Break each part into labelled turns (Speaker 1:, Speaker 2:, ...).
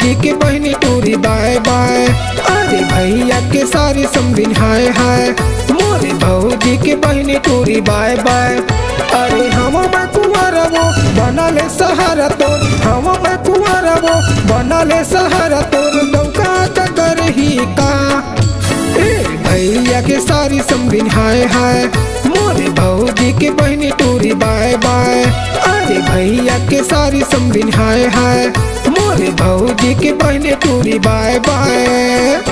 Speaker 1: भौजी के बहनी टूरी बाय बाय। अरे भैया के सारी समझिन हाय हाय, मोरे भौजी के बहनी टूरी बाय बाय। अरे हम मैं कुंवरबो बनले सहारा तोर, हम मैं कुंवरबो बनले सहारा तोर, डौका कर ही का। भैया के सारी समझिन हाय हाय, मोरे भौजी के बहनी टूरी बाय बाय। अरे भैया के सारी समझिन हाय हाय, मोरे भौजी के बहनी टूरी बाय बाय।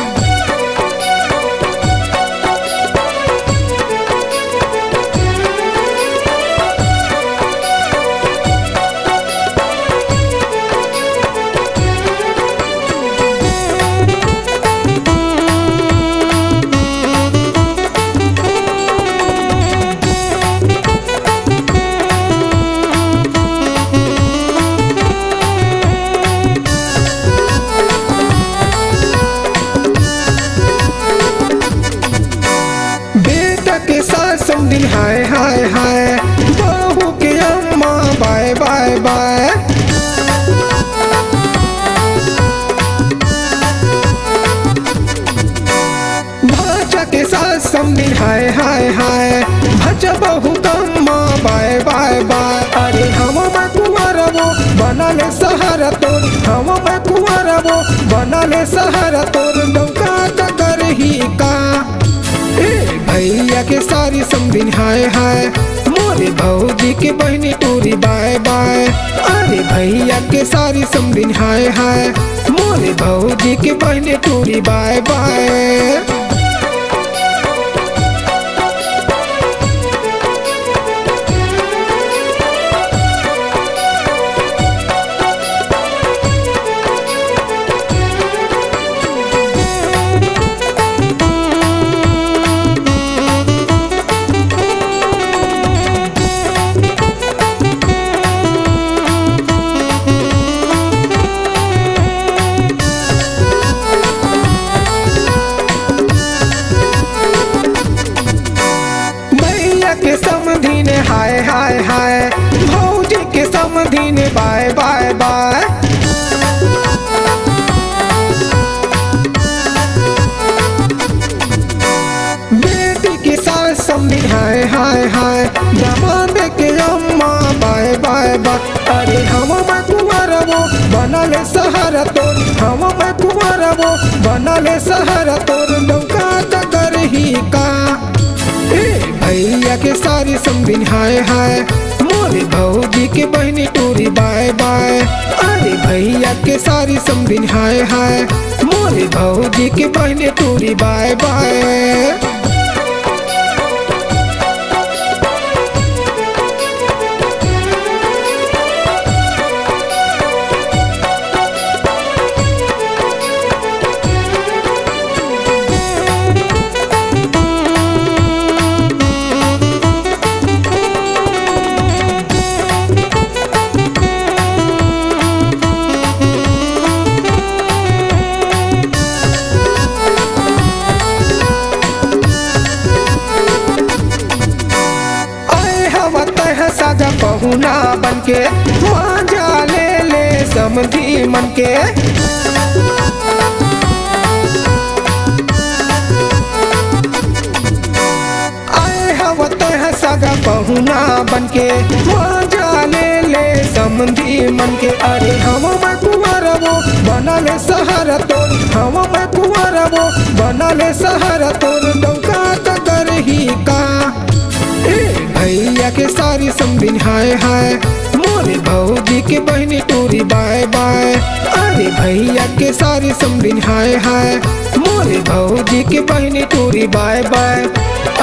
Speaker 1: समझिन हाय हाय हाय, बहू के अम्मा बाय बाय बाय। भाचा के साथ समझिन हाय हाय हाय, भाचा बहू का अम्मा बाय बाय बाय। अरे हम मैं कुंवरबो बनले सहारा तोर, हम मैं कुंवरबो बनले सहारा तोर, डौका कर ही का। भैया के सारी समझिन हाय हाय, मोरे भौजी के बहनी टूरी बाय बाय। अरे भैया के सारी समझिन हाय हाय, मोरे भौजी के बहनी टूरी बाय बाय। के समझिन हाय हाय हाय, भौजी के समझिन बाय बाय बाय। बेटी के साथ समझिन हाय हाय हाय, दामाद के अम्मा बाय बाय बाय। अरे हम मैं कुंवरबो बनले सहारा तोर, हम मैं कुंवरबो बनले सहारा तोर, डौका कर ही का। भैया के सारी समझिन हाय हाय, मोरे भौजी के बहनी टूरी बाय बाय। अरे भैया के सारी समझिन हाय हाय, मोरे भौजी के बहनी टूरी बाय बाय। साजा पहुना बनके मजा ले ले समझी मन के। आए हवत है साजा पहुना बनके मजा ले ले समझी मन के। अरे हम मैं कुंवरबो बनले सहारा तोर, हम मैं कुंवरबो बनले सहारा तोर, डौका कर ही का। भैया के सारी समझिन हाय हाय, मोरे भौजी के बहनी टूरी बाय बाय। अरे भैया के सारी समझिन हाय हाय, मोरे भौजी के बहनी टूरी बाय बाय।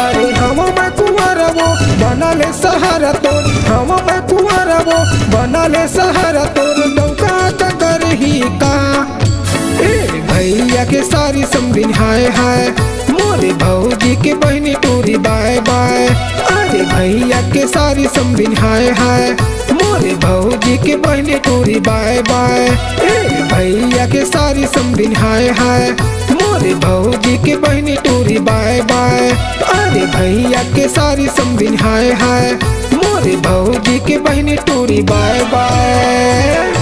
Speaker 1: अरे हम मैं कुंवरबो बनले सहारा तोर, हम मैं कुंवरबो बनले सहारा तोर, डौका कर ही का। भैया के सारी समझिन हाय हाय, मोरे भौजी के बहनी टूरी बाय बाय। अरे भैया के सारी समझिन हाय हाय, मोरे भौजी के बहनी टूरी बाय बाय। भैया के सारी समझिन हाय हाय, मोरे भौजी के बहनी टूरी बाय बाय। अरे भैया के सारी समझिन हाय हाय, मोरे भौजी के बहनी टूरी बाय बाय।